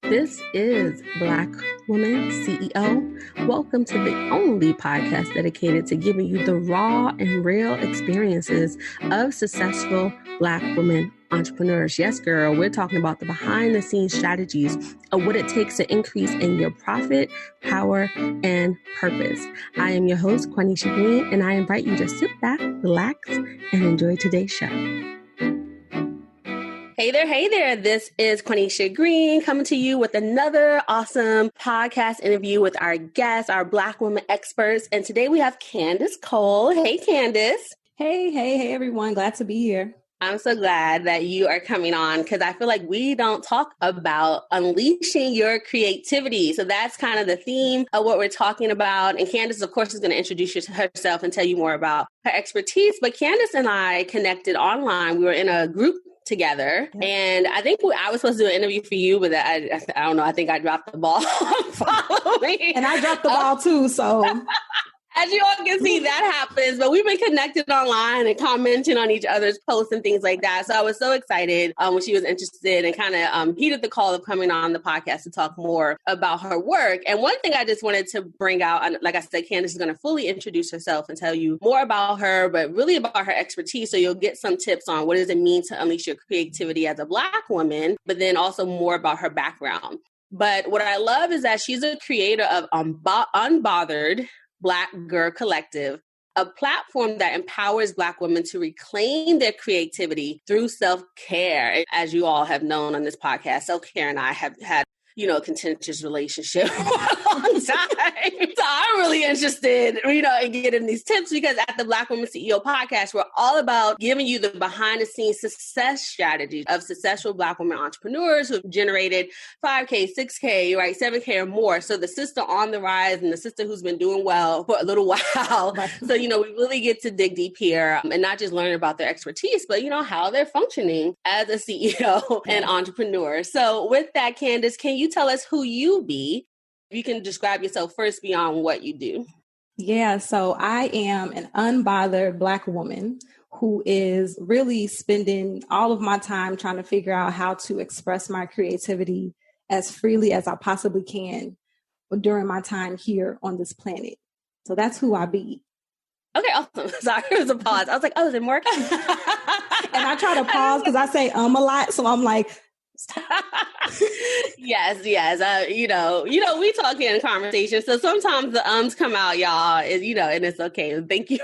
This is Black Woman CEO. Welcome to the only podcast dedicated to giving you the raw and real experiences of successful Black women entrepreneurs. Yes, girl, we're talking about the behind-the-scenes strategies of what it takes to increase in your profit, power, and purpose. I am your host, Kandice Green, and I invite you to sit back, relax, and enjoy today's show. Hey there. This is Kandice Green coming to you with another awesome podcast interview with our guests, our Black women experts. And today we have Kandice Cole. Hey, Kandice. Hey, everyone. Glad to be here. I'm so glad that you are coming on because I feel like we don't talk about unleashing your creativity. So that's kind of the theme of what we're talking about. And Kandice, of course, is going to introduce herself and tell you more about her expertise. But Kandice and I connected online. We were in a group together. Yep. And I think I was supposed to do an interview for you, but I don't know. I think I dropped the ball following. And I dropped the ball too. So as you all can see, that happens. But we've been connected online and commenting on each other's posts and things like that. So I was so excited when she was interested and kind of heeded the call of coming on the podcast to talk more about her work. And one thing I just wanted to bring out, like I said, Kandice is going to fully introduce herself and tell you more about her, but really about her expertise. So you'll get some tips on what does it mean to unleash your creativity as a Black woman, but then also more about her background. But what I love is that she's a creator of Unbothered Black Girl Collective, a platform that empowers Black women to reclaim their creativity through self-care. As you all have known on this podcast, self-care and I have had, a contentious relationship for a long time. So I'm really interested, in getting these tips because at the Black Woman CEO podcast, we're all about giving you the behind the scenes success strategies of successful Black women entrepreneurs who've generated 5K, 6K, right, 7K or more. So the sister on the rise and the sister who's been doing well for a little while. Right. So, we really get to dig deep here and not just learn about their expertise, but, how they're functioning as a CEO and entrepreneur. So with that, Kandice, can you tell us who you be? You can describe yourself first beyond what you do. Yeah, so I am an unbothered Black woman who is really spending all of my time trying to figure out how to express my creativity as freely as I possibly can during my time here on this planet. So that's who I be. Okay, awesome. Sorry, it was a pause. I was like, oh, is it more? And I try to pause because I say a lot. So I'm like, yes. We talk in conversation. So sometimes the ums come out, y'all, and it's okay. Thank you.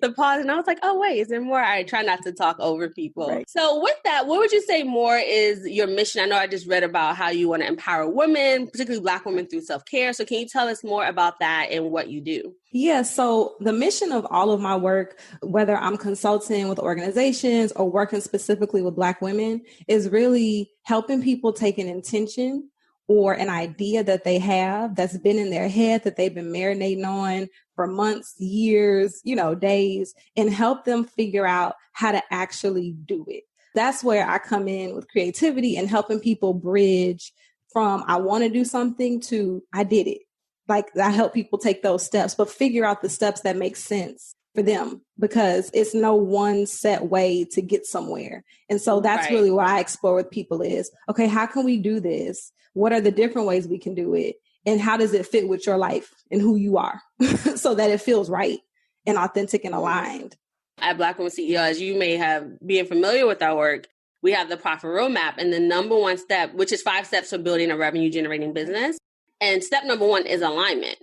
The pause. And I was like, oh, wait, is there more? I try not to talk over people. Right. So with that, what would you say more is your mission? I know I just read about how you want to empower women, particularly Black women through self-care. So can you tell us more about that and what you do? Yeah, so the mission of all of my work, whether I'm consulting with organizations or working specifically with Black women, is really helping people take an intention or an idea that they have that's been in their head that they've been marinating on for months, years, days, and help them figure out how to actually do it. That's where I come in with creativity and helping people bridge from I want to do something to I did it. Like I help people take those steps, but figure out the steps that make sense for them because it's no one set way to get somewhere. And so that's really what I explore with people is, okay, how can we do this? What are the different ways we can do it? And how does it fit with your life and who you are so that it feels right and authentic and aligned? At Black Woman CEO, as you may have been familiar with our work, we have the profit roadmap and the number one step, which is 5 steps for building a revenue generating business. And step number 1 is alignment,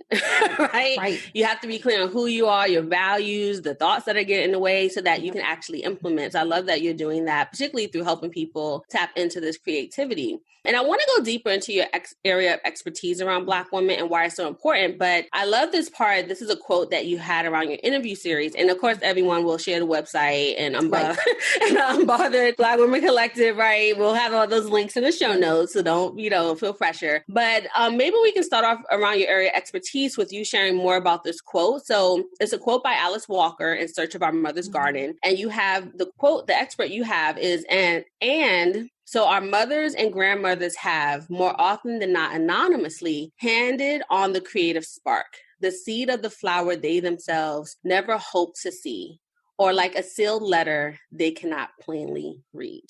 right? You have to be clear on who you are, your values, the thoughts that are getting in the way so that you can actually implement. So I love that you're doing that, particularly through helping people tap into this creativity. And I want to go deeper into your area of expertise around Black women and why it's so important. But I love this part. This is a quote that you had around your interview series. And of course, everyone will share the website and Unbothered Black Women Collective, right? We'll have all those links in the show notes. So don't, feel pressure. But maybe we can start off around your area of expertise with you sharing more about this quote. So it's a quote by Alice Walker, In Search of Our Mother's Garden. And you have the quote, the expert you have is, and so our mothers and grandmothers have, more often than not anonymously, handed on the creative spark, the seed of the flower they themselves never hoped to see, or like a sealed letter they cannot plainly read.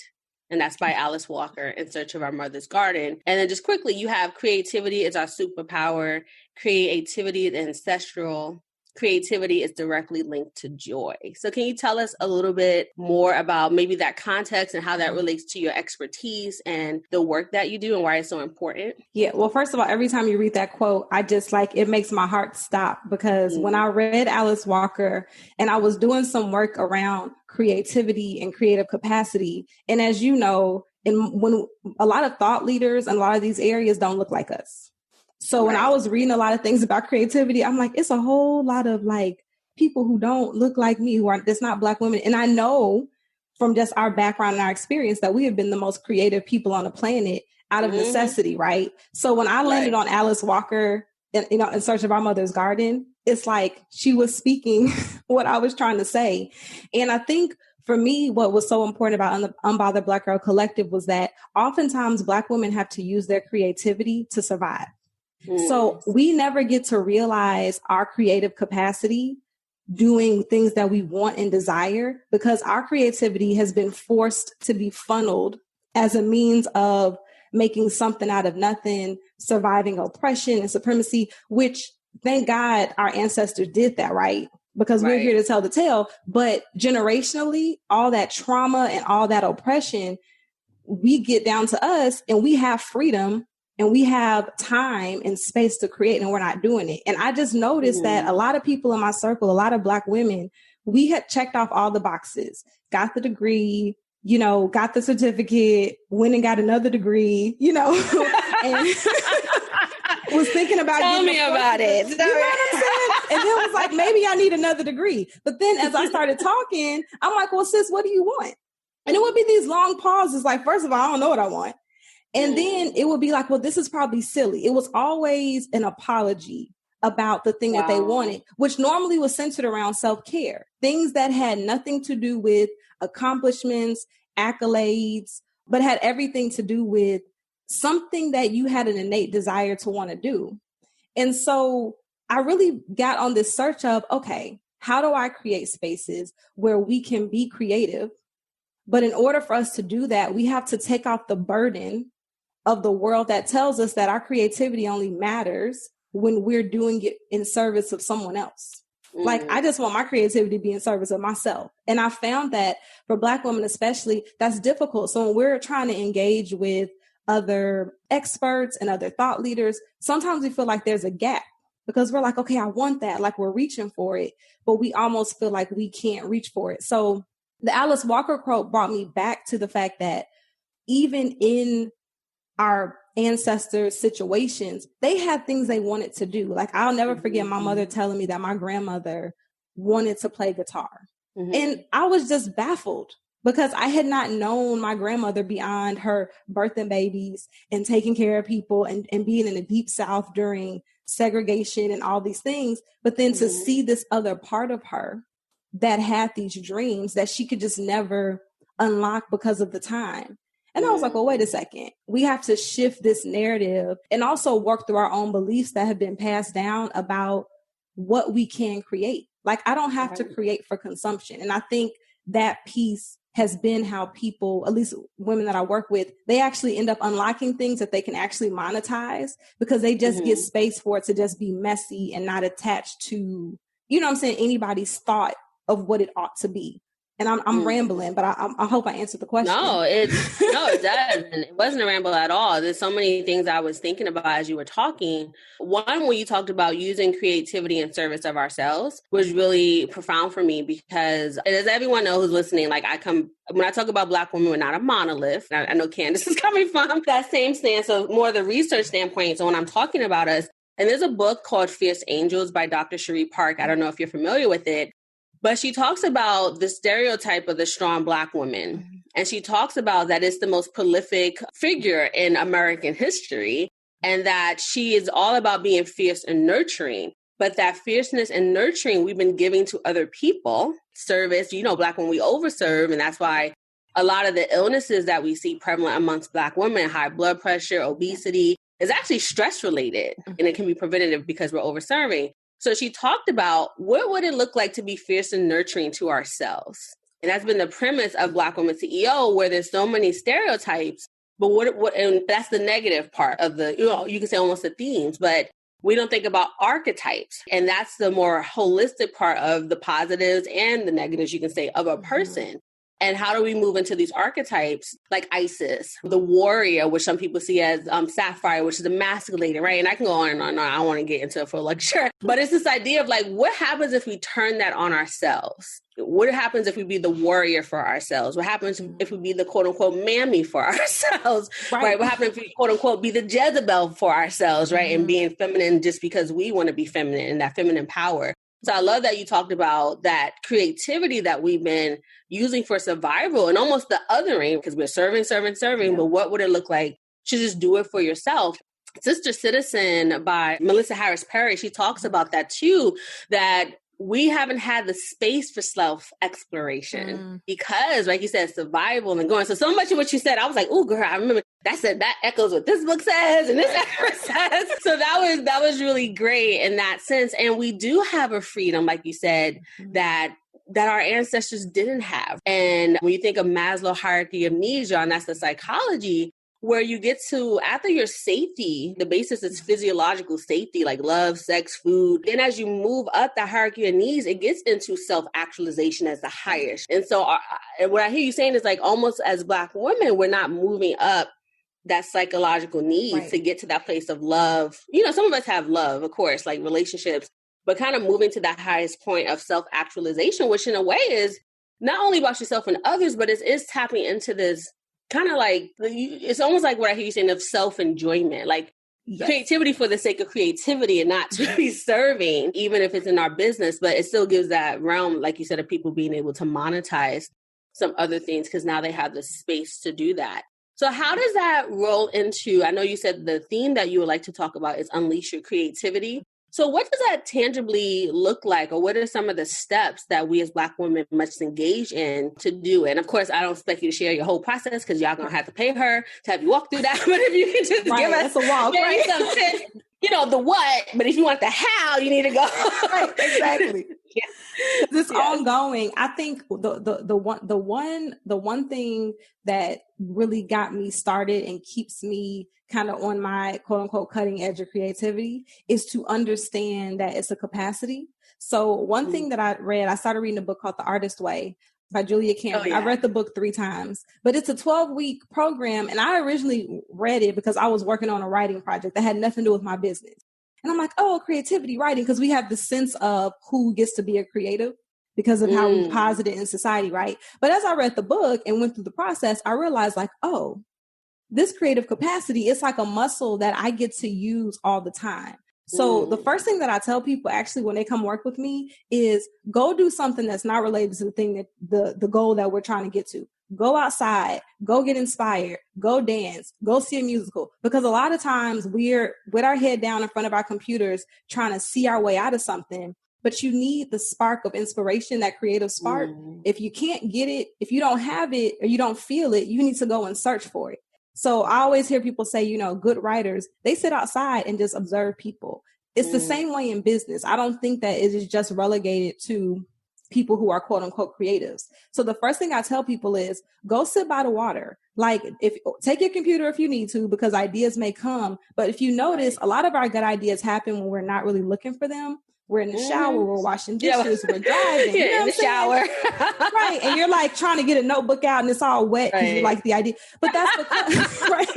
And that's by Alice Walker, In Search of Our Mother's Garden. And then just quickly, you have creativity is our superpower. Creativity is ancestral. Creativity is directly linked to joy. So can you tell us a little bit more about maybe that context and how that relates to your expertise and the work that you do and why it's so important? Yeah. Well, first of all, every time you read that quote, I just it makes my heart stop, because when I read Alice Walker and I was doing some work around creativity and creative capacity, and as you know, when a lot of thought leaders and a lot of these areas don't look like us. So when I was reading a lot of things about creativity, I'm like, it's a whole lot of people who don't look like me, that's not Black women. And I know from just our background and our experience that we have been the most creative people on the planet out of necessity, right? So when I landed on Alice Walker, In Search of Our Mother's Garden, it's like she was speaking what I was trying to say. And I think for me, what was so important about the Unbothered Black Girl Collective was that oftentimes Black women have to use their creativity to survive. So we never get to realize our creative capacity doing things that we want and desire, because our creativity has been forced to be funneled as a means of making something out of nothing, surviving oppression and supremacy, which thank God our ancestors did that, right? Because we're here to tell the tale. But generationally, all that trauma and all that oppression, we get down to us and we have freedom and we have time and space to create, and we're not doing it. And I just noticed that a lot of people in my circle, a lot of Black women, we had checked off all the boxes, got the degree, got the certificate, went and got another degree, and was thinking about Tell me about it. You know what I'm saying? And then was like, maybe I need another degree. But then as I started talking, I'm like, well, sis, what do you want? And it would be these long pauses. Like, first of all, I don't know what I want. And then it would be like, well, this is probably silly. It was always an apology about the thing that they wanted, which normally was centered around self-care, things that had nothing to do with accomplishments, accolades, but had everything to do with something that you had an innate desire to want to do. And so I really got on this search of, okay, how do I create spaces where we can be creative? But in order for us to do that, we have to take off the burden of the world that tells us that our creativity only matters when we're doing it in service of someone else. Like, I just want my creativity to be in service of myself. And I found that for Black women, especially, that's difficult. So when we're trying to engage with other experts and other thought leaders, sometimes we feel like there's a gap because we're like, okay, I want that. Like, we're reaching for it, but we almost feel like we can't reach for it. So the Alice Walker quote brought me back to the fact that even in our ancestors' situations, they had things they wanted to do. Like, I'll never forget my mother telling me that my grandmother wanted to play guitar. And I was just baffled because I had not known my grandmother beyond her birthing babies and taking care of people and being in the Deep South during segregation and all these things. But then to see this other part of her that had these dreams that she could just never unlock because of the time. And I was like, well, wait a second. We have to shift this narrative and also work through our own beliefs that have been passed down about what we can create. Like, I don't have to create for consumption. And I think that piece has been how people, at least women that I work with, they actually end up unlocking things that they can actually monetize because they just get space for it to just be messy and not attached to, anybody's thought of what it ought to be. And I'm rambling, but I hope I answered the question. No, it does. And it wasn't a ramble at all. There's so many things I was thinking about as you were talking. One, when you talked about using creativity in service of ourselves was really profound for me because as everyone knows who's listening, when I talk about Black women, we're not a monolith. I know Kandice is coming from that same stance of more the research standpoint. So when I'm talking about us, and there's a book called Fierce Angels by Dr. Cherie Park. I don't know if you're familiar with it. But she talks about the stereotype of the strong Black woman. And she talks about that it's the most prolific figure in American history and that she is all about being fierce and nurturing. But that fierceness and nurturing we've been giving to other people, service, Black women, we overserve. And that's why a lot of the illnesses that we see prevalent amongst Black women, high blood pressure, obesity, is actually stress related. And it can be preventative because we're overserving. So she talked about what would it look like to be fierce and nurturing to ourselves And that's been the premise of Black Women CEO, where there's so many stereotypes. But and that's the negative part of the, you can say almost the themes, but we don't think about archetypes. And that's the more holistic part of the positives and the negatives, you can say, of a person. And how do we move into these archetypes like Isis, the warrior, which some people see as Sapphire, which is emasculating, right? And I can go on and on and on. I don't want to get into it for a lecture. But it's this idea of like, what happens if we turn that on ourselves? What happens if we be the warrior for ourselves? What happens if we be the quote unquote mammy for ourselves, right? What happens if we quote unquote be the Jezebel for ourselves, right? And being feminine just because we want to be feminine and that feminine power. So I love that you talked about that creativity that we've been using for survival and almost the othering, because we're serving, but what would it look like to just do it for yourself? Sister Citizen by Melissa Harris Perry, she talks about that too, that we haven't had the space for self-exploration because, like you said, survival and going. So much of what you said, I was like, oh, girl, I remember that echoes what this book says and this says. So that was really great in that sense. And we do have a freedom, like you said, that our ancestors didn't have. And when you think of Maslow hierarchy of needs, John, that's the psychology, where you get to, after your safety, the basis is physiological safety, like love, sex, food. Then as you move up the hierarchy of needs, it gets into self-actualization as the highest. And so and what I hear you saying is like, almost as Black women, we're not moving up that psychological need to get to that place of love. Some of us have love, of course, like relationships, but kind of moving to that highest point of self-actualization, which in a way is not only about yourself and others, but it is tapping into this kind of like, it's almost like what I hear you saying of self-enjoyment, like creativity for the sake of creativity and not to be serving, even if it's in our business, but it still gives that realm, like you said, of people being able to monetize some other things because now they have the space to do that. So how does that roll into, I know you said the theme that you would like to talk about is unleash your creativity. So what does that tangibly look like, or what are some of the steps that we as Black women must engage in to do it? And of course, I don't expect you to share your whole process because y'all going to have to pay her to have you walk through that. But if you can just give us some tips, the what, but if you want the how, you need to go. Right, exactly. This ongoing. I think the one thing that really got me started and keeps me kind of on my quote unquote cutting edge of creativity is to understand that it's a capacity. So one thing that I started reading a book called The Artist Way by Julia Cameron. I read the book 3 times, but it's a 12-week program. And I originally read it because I was working on a writing project that had nothing to do with my business. And I'm like, oh, creativity, writing, because we have the sense of who gets to be a creative because of how we posit it in society, right? But as I read the book and went through the process, I realized like, oh, this creative capacity, it's like a muscle that I get to use all the time. So the first thing that I tell people actually when they come work with me is go do something that's not related to the thing that the goal that we're trying to get to. Go outside, go get inspired, go dance, go see a musical. Because a lot of times we're with our head down in front of our computers trying to see our way out of something. But you need the spark of inspiration, that creative spark. If you can't get it, if you don't have it or you don't feel it, you need to go and search for it. So I always hear people say, good writers, they sit outside and just observe people. It's the same way in business. I don't think that it is just relegated to people who are quote unquote creatives. So the first thing I tell people is go sit by the water. Like take your computer if you need to, because ideas may come. But if you notice, a lot of our good ideas happen when we're not really looking for them. We're in the shower, we're washing dishes, we're driving. In the shower. Right. And you're like trying to get a notebook out and it's all wet because you like the idea. But that's because, right.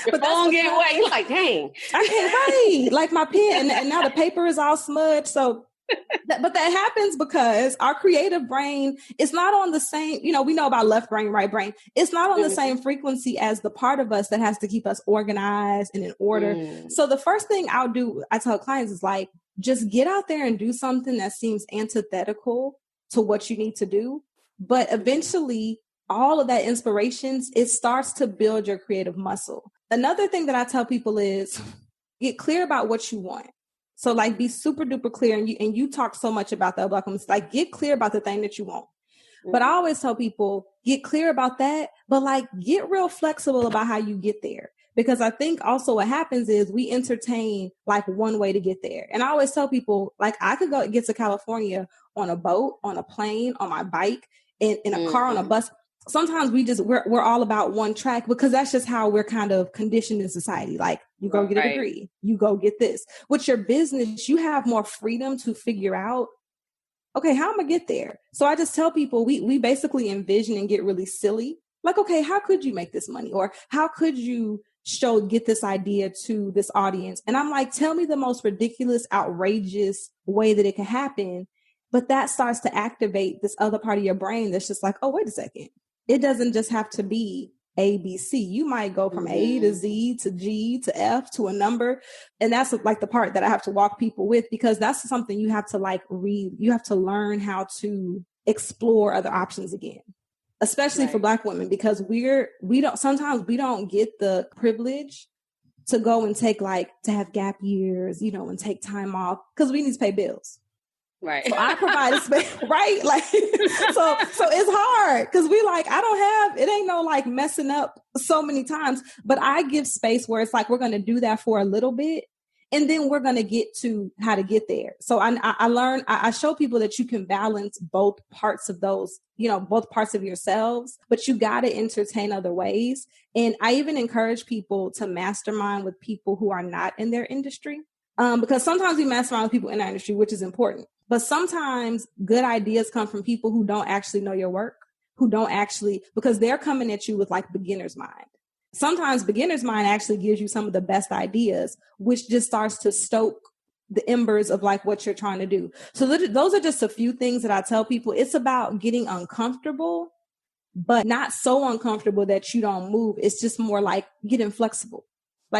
Your phone getting wet. You're like, dang. I can't write. Like my pen. And now the paper is all smudged. So, but that happens because our creative brain is not on the same, we know about left brain, right brain. It's not on the same frequency as the part of us that has to keep us organized and in order. So the first thing I tell clients is like, just get out there and do something that seems antithetical to what you need to do. But eventually, all of that inspiration, it starts to build your creative muscle. Another thing that I tell people is get clear about what you want. So like be super duper clear. And you talk so much about that, Black women, like get clear about the thing that you want. But I always tell people, get clear about that, but like get real flexible about how you get there. Because I think also what happens is we entertain like one way to get there. And I always tell people, like I could go get to California on a boat, on a plane, on my bike. in a car, on a bus. Sometimes we're all about one track because that's just how we're kind of conditioned in society. Like, you go get a degree, you go get this. With your business, you have more freedom to figure out, okay, how am I gonna get there? So I just tell people, we basically envision and get really silly. Like, okay, how could you make this money? Or how could you get this idea to this audience? And I'm like, tell me the most ridiculous, outrageous way that it can happen. But that starts to activate this other part of your brain that's just like, oh, wait a second. It doesn't just have to be A, B, C. You might go from A to Z to G to F to a number. And that's like the part that I have to walk people with, because that's something you have to like read. You have to learn how to explore other options again, especially for Black women, because sometimes we don't get the privilege to go and take to have gap years, and take time off because we need to pay bills. Right. So I provide a space, right? Like, so it's hard because it ain't no messing up so many times, but I give space where it's like, we're going to do that for a little bit. And then we're going to get to how to get there. So I show people that you can balance both parts of those, both parts of yourselves, but you got to entertain other ways. And I even encourage people to mastermind with people who are not in their industry. Because sometimes we mastermind with people in our industry, which is important. But sometimes good ideas come from people who don't actually know your work, because they're coming at you with beginner's mind. Sometimes beginner's mind actually gives you some of the best ideas, which just starts to stoke the embers of what you're trying to do. So those are just a few things that I tell people. It's about getting uncomfortable, but not so uncomfortable that you don't move. It's just more like getting flexible.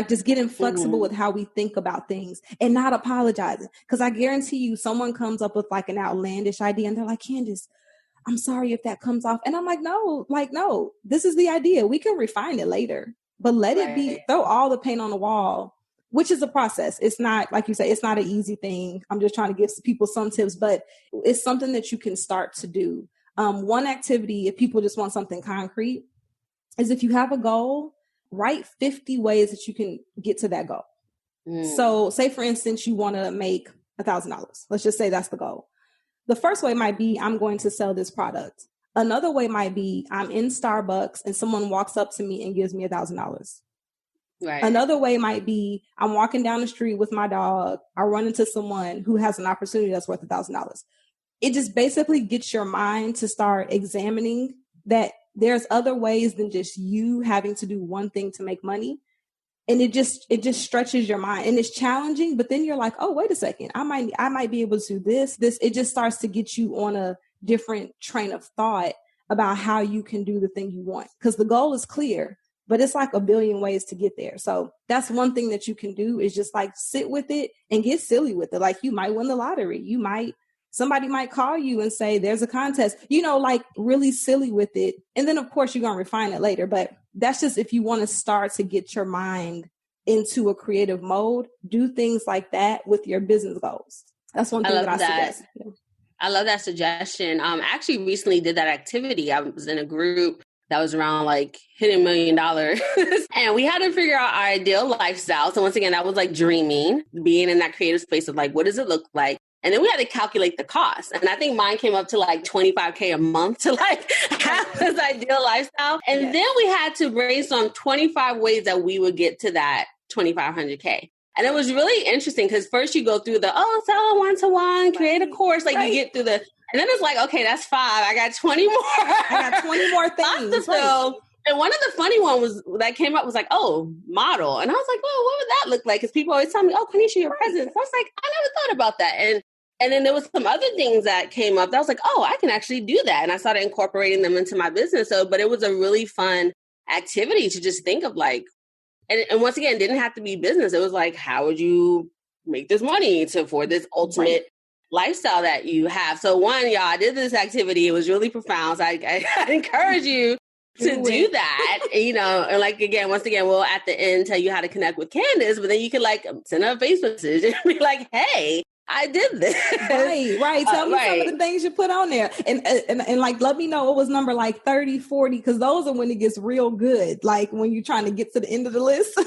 Just getting flexible with how we think about things and not apologizing. Because I guarantee you, someone comes up with an outlandish idea and they're like, Candice, I'm sorry if that comes off. And I'm like, no, this is the idea. We can refine it later, but let it be, throw all the paint on the wall, which is a process. It's not, like you say, it's not an easy thing. I'm just trying to give people some tips, but it's something that you can start to do. One activity, if people just want something concrete, is if you have a goal, write 50 ways that you can get to that goal. So say, for instance, you want to make $1,000. Let's just say that's the goal. The first way might be, I'm going to sell this product. Another way might be, I'm in Starbucks and someone walks up to me and gives me $1,000. Right. Another way might be, I'm walking down the street with my dog. I run into someone who has an opportunity that's worth $1,000. It just basically gets your mind to start examining that there's other ways than just you having to do one thing to make money. And it just stretches your mind, and it's challenging, but then you're like, oh, wait a second. I might be able to do this. It just starts to get you on a different train of thought about how you can do the thing you want. Because the goal is clear, but it's a billion ways to get there. So that's one thing that you can do, is just sit with it and get silly with it. You might win the lottery. Somebody might call you and say, there's a contest, really silly with it. And then, of course, you're going to refine it later. But that's just if you want to start to get your mind into a creative mode, do things like that with your business goals. That's one thing that I suggest. Yeah. I love that suggestion. I actually recently did that activity. I was in a group that was around hitting $1 million. And we had to figure out our ideal lifestyle. So once again, that was dreaming, being in that creative space of what does it look like? And then we had to calculate the cost. And I think mine came up to $25K a month to have this ideal lifestyle. And then we had to brainstorm 25 ways that we would get to that $2,500K. And it was really interesting because first you go through sell a one-to-one, create a course, you get through and then it's okay, that's 5. I got 20 more. I got 20 more things. And one of the funny ones that came up was model. And I was like, well, what would that look like? Because people always tell me, oh, Kandice, your presence. I was like, I never thought about that. And then there was some other things that came up that I was like, oh, I can actually do that. And I started incorporating them into my business. But it was a really fun activity to just think of and once again, it didn't have to be business. It was how would you make this money for this ultimate lifestyle that you have? So one, y'all, I did this activity. It was really profound. So I encourage you to do that, and again, once again, we'll at the end tell you how to connect with Candice, but then you can send her a Facebook message and be hey, I did this. Right. Tell me some of the things you put on there. And let me know what was number 30, 40, because those are when it gets real good. When you're trying to get to the end of the list.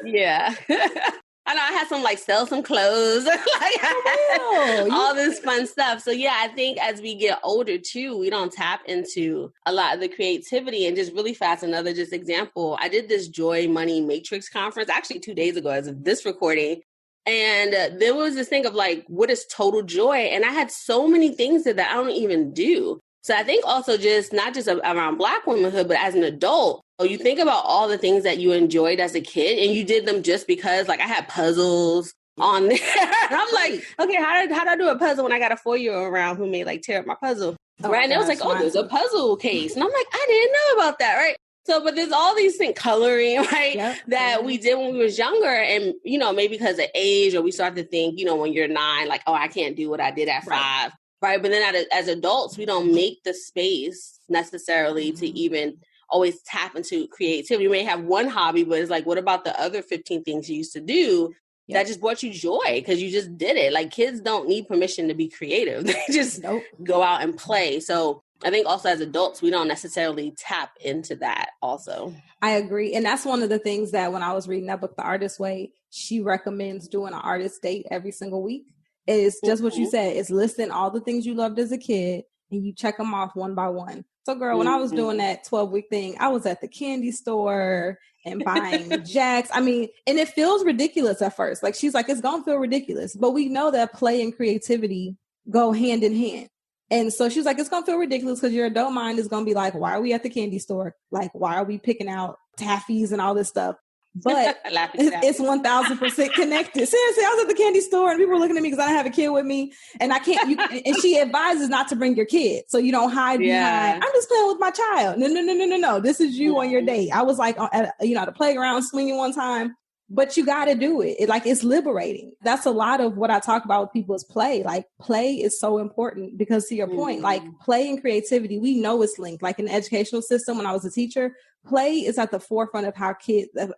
Yeah. And I had some like sell some clothes, like all this fun stuff. So yeah, I think as we get older too, we don't tap into a lot of the creativity. And just really fast, another just example, I did this Joy Money Matrix conference actually 2 days ago as of this recording. And there was this thing of like, what is total joy? And I had so many things that I don't even do. So I think also just not just around Black womanhood, but as an adult, you think about all the things that you enjoyed as a kid and you did them just because, like, I had puzzles on there. And I'm like, okay, how do I do a puzzle when I got a 4-year-old around who may like tear up my puzzle? Right. And it was like, oh, there's a puzzle case. And I'm like, I didn't know about that. Right. So, but there's all these things, coloring, right, that we did when we was younger. And, you know, maybe because of age, or we start to think, you know, when you're 9, like, oh, I can't do what I did at 5. Right. But then as adults, we don't make the space necessarily to even always tap into creativity. You may have one hobby, but it's like, what about the other 15 things you used to do that just brought you joy because you just did it? Like, kids don't need permission to be creative. They just go out and play. So I think also as adults, we don't necessarily tap into that also. I agree. And that's one of the things that when I was reading that book, The Artist's Way, she recommends doing an artist date every single week. It's just what you said. It's listing all the things you loved as a kid and you check them off one by one. So girl, when I was doing that 12-week thing, I was at the candy store and buying Jacks. I mean, and it feels ridiculous at first. Like, she's like, it's going to feel ridiculous. But we know that play and creativity go hand in hand. And so she was like, it's going to feel ridiculous because your adult mind is going to be like, why are we at the candy store? Like, why are we picking out taffies and all this stuff? But it's 1000% connected. Seriously, I was at the candy store and people were looking at me because I don't have a kid with me. And I can't, and she advises not to bring your kid. So you don't hide behind, I'm just playing with my child. No. This is you on your date. I was like, at the playground swinging one time. But you got to do it. It's liberating. That's a lot of what I talk about with people is play. Like, play is so important because, to your point, like, play and creativity, we know it's linked. Like, in the educational system, when I was a teacher, play is at the forefront of how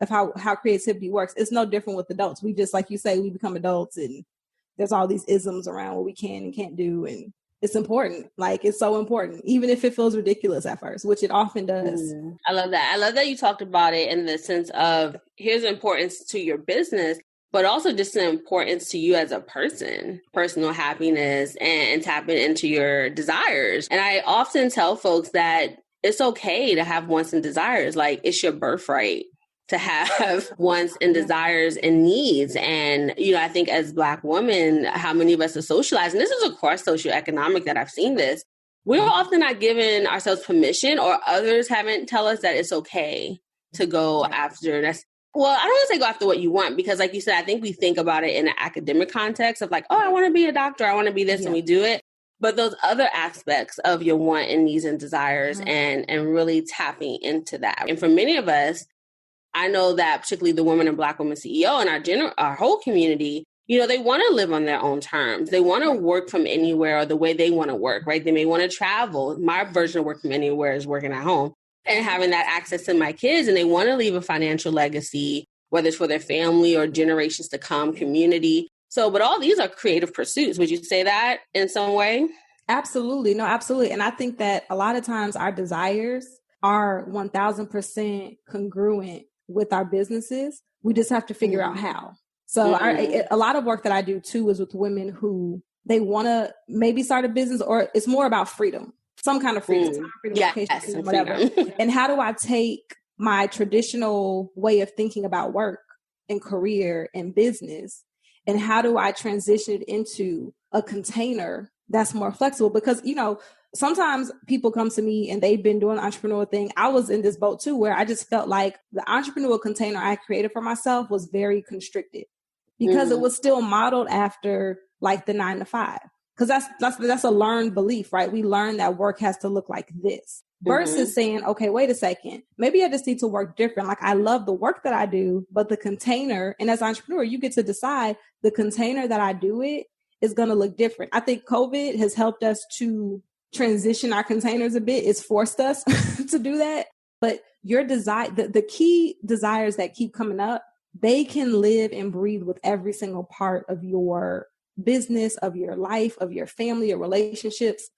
how creativity works. It's no different with adults. We just, like you say, we become adults and there's all these isms around what we can and can't do. And it's important. Like, it's so important, even if it feels ridiculous at first, which it often does. I love that. I love that you talked about it in the sense of here's the importance to your business, but also just the importance to you as a person, personal happiness, and tapping into your desires. And I often tell folks that it's okay to have wants and desires. Like, it's your birthright to have wants and desires and needs. And, I think as Black women, how many of us are socialized, and this is across socioeconomic that I've seen this, we're often not giving ourselves permission, or others haven't tell us that it's okay to go after that's. Well, I don't want to say go after what you want, because like you said, I think we think about it in an academic context of like, oh, I want to be a doctor, I want to be this, and we do it. But those other aspects of your want and needs and desires and really tapping into that. And for many of us, I know that particularly the Women and Black Women CEO and our whole community, they want to live on their own terms. They want to work from anywhere or the way they want to work, right? They may want to travel. My version of work from anywhere is working at home and having that access to my kids. And they want to leave a financial legacy, whether it's for their family or generations to come, community. So, but all these are creative pursuits. Would you say that in some way? Absolutely. No, absolutely. And I think that a lot of times our desires are 1000% congruent with our businesses. We just have to figure out how. So a lot of work that I do too is with women who they want to maybe start a business, or it's more about freedom, some kind of freedom, freedom, whatever. And how do I take my traditional way of thinking about work and career and business, and how do I transition it into a container that's more flexible? Because, sometimes people come to me and they've been doing the entrepreneurial thing. I was in this boat too, where I just felt like the entrepreneurial container I created for myself was very constricted because it was still modeled after like the 9 to 5. Because that's a learned belief, right? We learn that work has to look like this versus saying, okay, wait a second, maybe I just need to work different. Like, I love the work that I do, but the container, and as an entrepreneur, you get to decide the container that I do it is going to look different. I think COVID has helped us to transition our containers a bit. It's forced us to do that. But your desire, the key desires that keep coming up, they can live and breathe with every single part of your business, of your life, of your family, your relationships.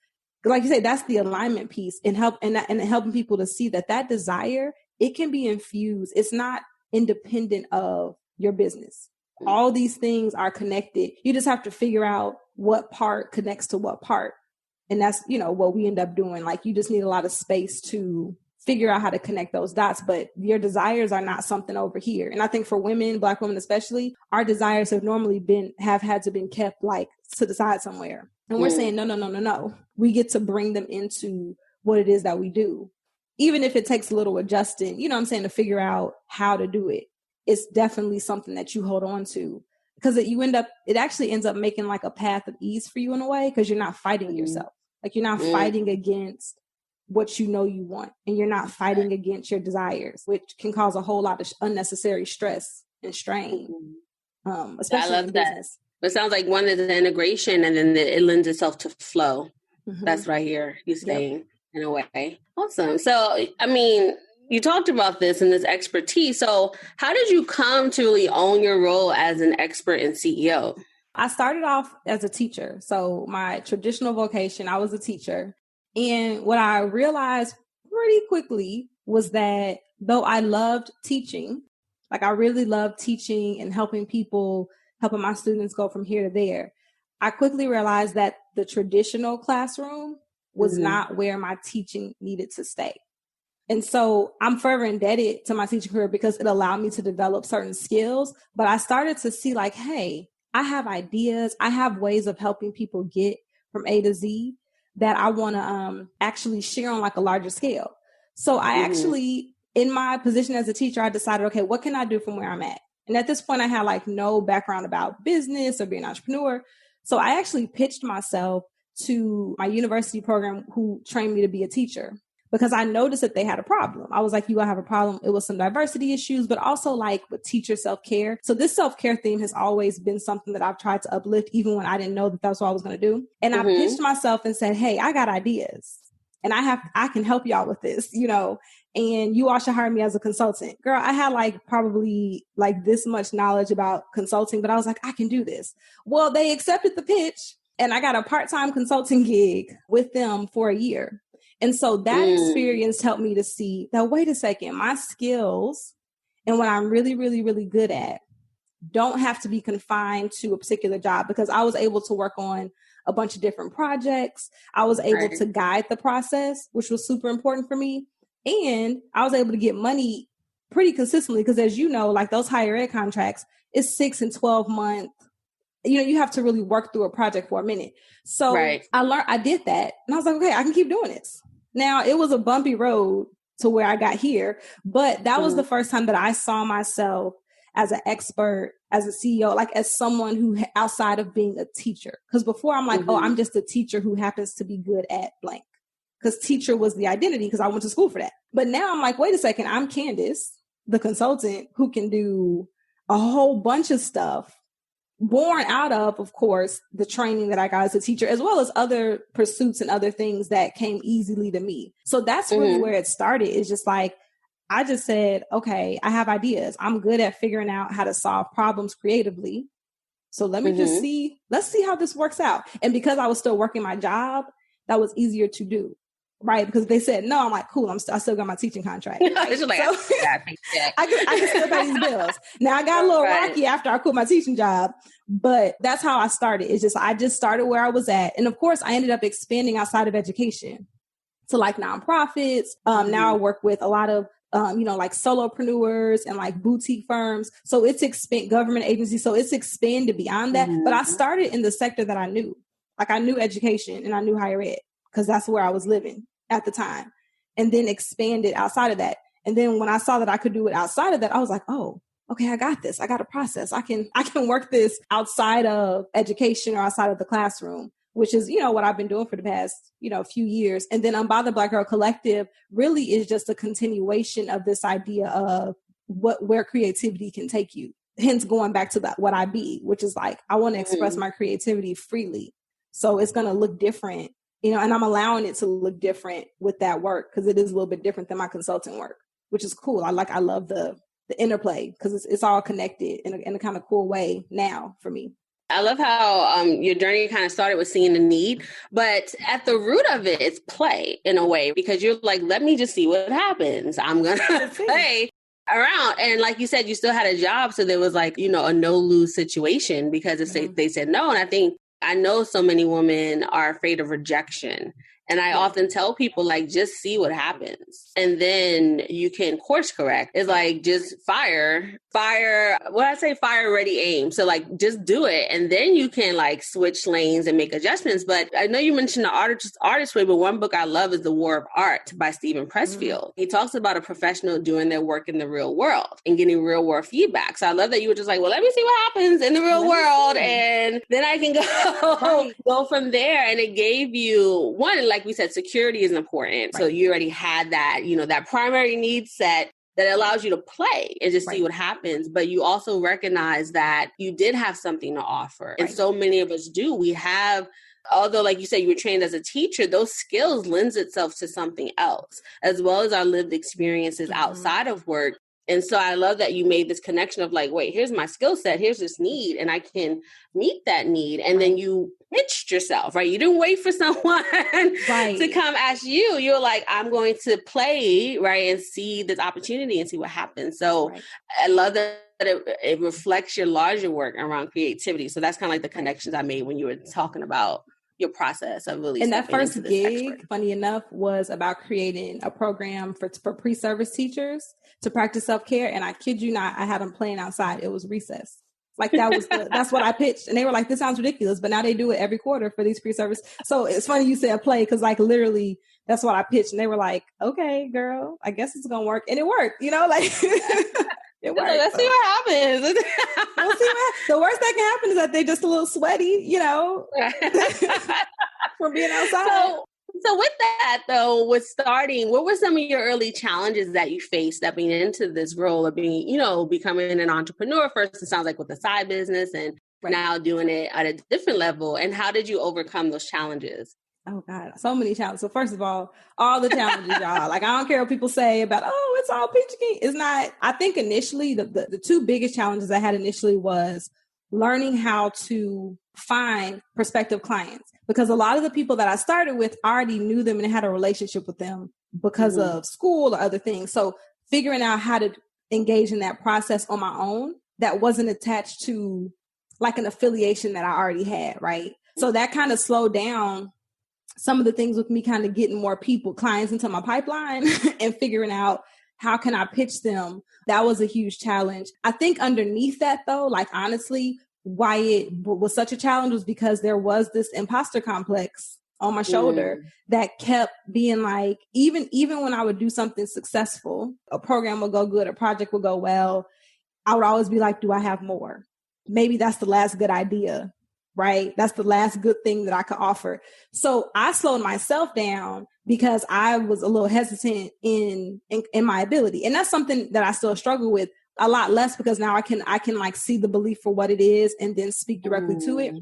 Like you say, that's the alignment piece, and helping people to see that desire, it can be infused. It's not independent of your business. All these things are connected. You just have to figure out what part connects to what part. And that's, what we end up doing. Like, you just need a lot of space to figure out how to connect those dots, but your desires are not something over here. And I think for women, Black women especially, our desires have had to been kept like to the side somewhere. And we're saying, no. We get to bring them into what it is that we do. Even if it takes a little adjusting, to figure out how to do it. It's definitely something that you hold on to, because it actually ends up making like a path of ease for you in a way, because you're not fighting yourself. Like, you're not fighting against what you want, and you're not fighting against your desires, which can cause a whole lot of unnecessary stress and strain. Especially in business. It sounds like one is the integration, and then it lends itself to flow. That's right here. You're saying in a way. Awesome. So, I mean, you talked about this and this expertise. So how did you come to really own your role as an expert and CEO? I started off as a teacher. So my traditional vocation, I was a teacher. And what I realized pretty quickly was that though I loved teaching, like I really loved teaching and helping my students go from here to there, I quickly realized that the traditional classroom was not where my teaching needed to stay. And so I'm forever indebted to my teaching career because it allowed me to develop certain skills. But I started to see like, hey, I have ideas. I have ways of helping people get from A to Z that I want to actually share on like a larger scale. So I actually, in my position as a teacher, I decided, okay, what can I do from where I'm at? And at this point, I had like no background about business or being an entrepreneur. So I actually pitched myself to my university program who trained me to be a teacher, because I noticed that they had a problem. I was like, you all have a problem. It was some diversity issues, but also like with teacher self-care. So this self-care theme has always been something that I've tried to uplift, even when I didn't know that that's what I was going to do. And I pitched myself and said, hey, I got ideas and I can help y'all with this, and you all should hire me as a consultant. Girl, I had like probably like this much knowledge about consulting, but I was like, I can do this. Well, they accepted the pitch and I got a part-time consulting gig with them for a year. And so that experience helped me to see that, wait a second, my skills and what I'm really, really, really good at don't have to be confined to a particular job, because I was able to work on a bunch of different projects. I was able to guide the process, which was super important for me. And I was able to get money pretty consistently because, as you know, like those higher ed contracts, it's 6 and 12 months. You have to really work through a project for a minute. So I did that. And I was like, okay, I can keep doing this. Now, it was a bumpy road to where I got here, but that was the first time that I saw myself as an expert, as a CEO, like as someone who outside of being a teacher. Because before I'm like, oh, I'm just a teacher who happens to be good at blank. Because teacher was the identity, because I went to school for that. But now I'm like, wait a second, I'm Kandice, the consultant who can do a whole bunch of stuff, born out of course, the training that I got as a teacher, as well as other pursuits and other things that came easily to me. So that's really where it started. It's just like, I just said, okay, I have ideas. I'm good at figuring out how to solve problems creatively. So let me let's see how this works out. And because I was still working my job, that was easier to do. Right. Because they said, no, I'm like, cool. I still got my teaching contract. Right? I can still pay these bills. Now I got a little rocky after I quit my teaching job, but that's how I started. It's just, I just started where I was at. And of course I ended up expanding outside of education to like nonprofits. Now I work with a lot of, like solopreneurs and like boutique firms. So it's government agencies. So it's expanded beyond that. But I started in the sector that I knew. Like I knew education and I knew higher ed, because that's where I was living at the time, and then expanded outside of that. And then when I saw that I could do it outside of that, I was like, oh, okay, I got this. I got a process. I can work this outside of education or outside of the classroom, which is, what I've been doing for the past, few years. And then Unbothered Black Girl Collective really is just a continuation of this idea of where creativity can take you. Hence going back to what I be, which is like, I want to express my creativity freely. So it's going to look different. And I'm allowing it to look different with that work, because it is a little bit different than my consulting work, which is cool. I love the interplay, because it's all connected in a kind of cool way now for me. I love how your journey kind of started with seeing the need, but at the root of it, it's play in a way, because you're like, let me just see what happens. I'm going to play. around. And like you said, you still had a job. So there was like, you know, a no lose situation because if they said no. And I know so many women are afraid of rejection. And I often tell people, like, just see what happens. And then you can course correct. It's like, just fire, ready, aim. So like, just do it. And then you can like switch lanes and make adjustments. But I know you mentioned the artist way, but one book I love is The War of Art by Stephen Pressfield. He talks about a professional doing their work in the real world and getting real world feedback. So I love that you were just like, well, let me see what happens in the real world. And then I can go from there. And it gave you one, like we said, security is important. Right. So you already had that, you know, that primary need set that allows you to play and just see what happens. But you also recognize that you did have something to offer. And so many of us do. We have, although like you said, you were trained as a teacher, those skills lends itself to something else, as well as our lived experiences outside of work. And so I love that you made this connection of like, wait, here's my skill set, here's this need, and I can meet that need. And then you pitched yourself, right? You didn't wait for someone to come ask you. You're like, I'm going to play, right? And see this opportunity and see what happens. So I love that it reflects your larger work around creativity. So that's kind of like the connections I made when you were talking about your process of really. And that first gig, funny enough, was about creating a program for pre-service teachers to practice self-care. And I kid you not, I had them playing outside. It was recess. Like that's what I pitched. And they were like, this sounds ridiculous, but now they do it every quarter for these pre-service. So it's funny you said play, because like literally that's what I pitched. And they were like, okay, girl, I guess it's going to work. And it worked, you know, like it worked. Let's see what happens. We'll see the worst that can happen is that they're just a little sweaty, you know, from being outside. So with that, though, with starting, what were some of your early challenges that you faced stepping into this role of being, you know, becoming an entrepreneur? First, it sounds like with a side business, and now doing it at a different level. And how did you overcome those challenges? Oh, God, so many challenges. So first of all the challenges, y'all, like, I don't care what people say about, oh, it's all peachy. It's not. I think initially the two biggest challenges I had initially was learning how to find prospective clients, because a lot of the people that I started with, I already knew them and had a relationship with them because of school or other things. So figuring out how to engage in that process on my own that wasn't attached to like an affiliation that I already had. Right. So that kind of slowed down some of the things with me kind of getting more clients into my pipeline and figuring out how can I pitch them. That was a huge challenge. I think underneath that, though, like, honestly, why it was such a challenge was because there was this imposter complex on my shoulder that kept being like, even when I would do something successful, a program would go good, a project would go well, I would always be like, do I have more? Maybe that's the last good idea, right? That's the last good thing that I could offer. So I slowed myself down because I was a little hesitant in my ability. And that's something that I still struggle with a lot less, because now I can like see the belief for what it is and then speak directly to it.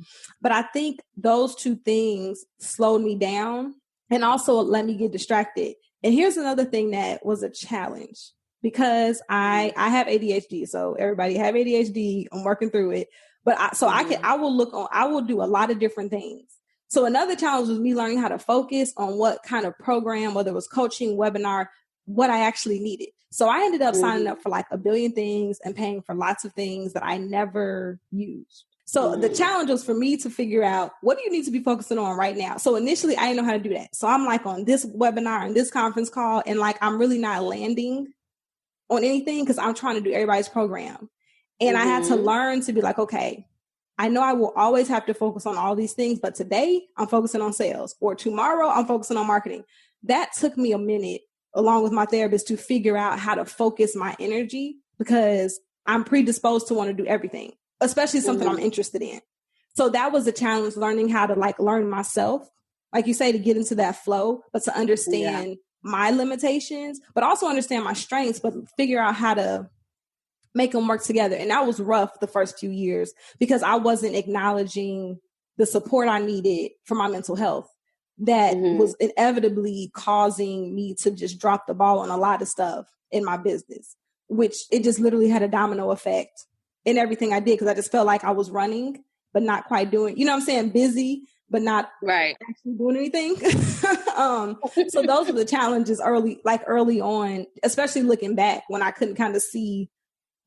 But I think those two things slowed me down and also let me get distracted. And here's another thing that was a challenge, because I have ADHD. So everybody have ADHD. I'm working through it. But I will do a lot of different things. So another challenge was me learning how to focus on what kind of program, whether it was coaching, webinar, what I actually needed. So I ended up signing up for like a billion things and paying for lots of things that I never used. So the challenge was for me to figure out, what do you need to be focusing on right now? So initially I didn't know how to do that. So I'm like on this webinar and this conference call, and like, I'm really not landing on anything because I'm trying to do everybody's program. And I had to learn to be like, okay, I know I will always have to focus on all these things, but today I'm focusing on sales, or tomorrow I'm focusing on marketing. That took me a minute, along with my therapist, to figure out how to focus my energy, because I'm predisposed to want to do everything, especially something I'm interested in. So that was a challenge, learning how to like learn myself, like you say, to get into that flow, but to understand my limitations, but also understand my strengths, but figure out how to make them work together. And that was rough the first few years, because I wasn't acknowledging the support I needed for my mental health. That was inevitably causing me to just drop the ball on a lot of stuff in my business, which it just literally had a domino effect in everything I did, because I just felt like I was running, but not quite doing, you know what I'm saying, busy, but not right. actually doing anything. So those are the challenges early on, especially looking back when I couldn't kind of see.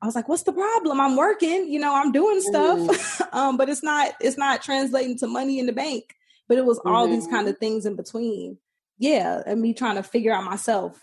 I was like, what's the problem? I'm working, I'm doing stuff, but it's not translating to money in the bank. But it was all these kind of things in between. Yeah. And me trying to figure out myself